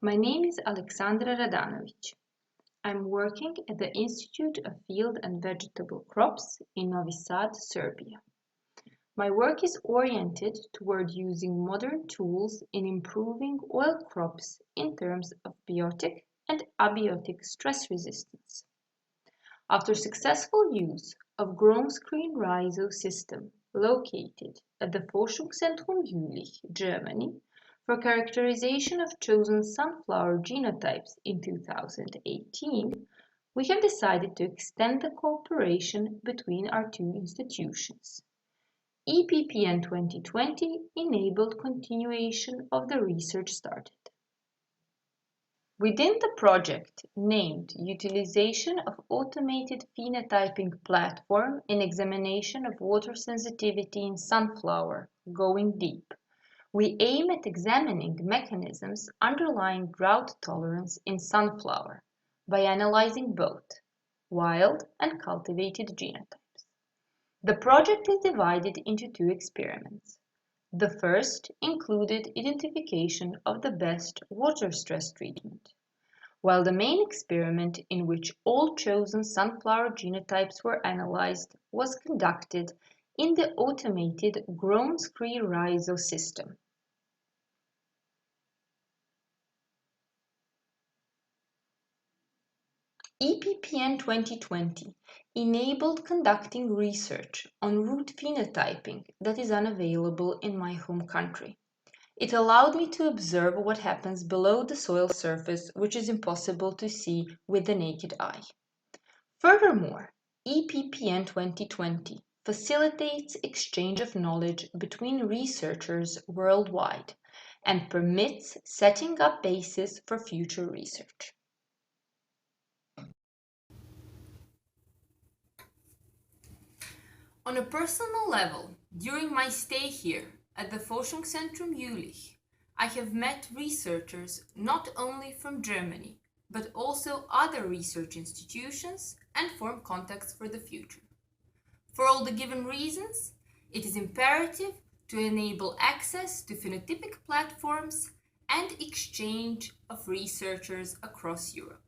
My name is Aleksandra Radanovic. I'm working at the Institute of Field and Vegetable Crops in Novi Sad, Serbia. My work is oriented toward using modern tools in improving oil crops in terms of biotic and abiotic stress resistance. After successful use of GrowscreenRhizo system located at the Forschungszentrum Jülich, Germany, for characterization of chosen sunflower genotypes in 2018, we have decided to extend the cooperation between our two institutions. EPPN 2020 enabled continuation of the research started. Within the project named Utilization of Automated Phenotyping Platform in Examination of Water Sensitivity in Sunflower, Going Deep, we aim at examining mechanisms underlying drought tolerance in sunflower by analyzing both wild and cultivated genotypes. The project is divided into two experiments. The first included identification of the best water stress treatment, while the main experiment in which all chosen sunflower genotypes were analyzed was conducted in the automated GrowscreenRhizo system. EPPN 2020 enabled conducting research on root phenotyping that is unavailable in my home country. It allowed me to observe what happens below the soil surface, which is impossible to see with the naked eye. Furthermore, EPPN 2020 facilitates exchange of knowledge between researchers worldwide and permits setting up bases for future research. On a personal level, during my stay here at the Forschungszentrum Jülich, I have met researchers not only from Germany, but also other research institutions and form contacts for the future. For all the given reasons, it is imperative to enable access to phenotypic platforms and exchange of researchers across Europe.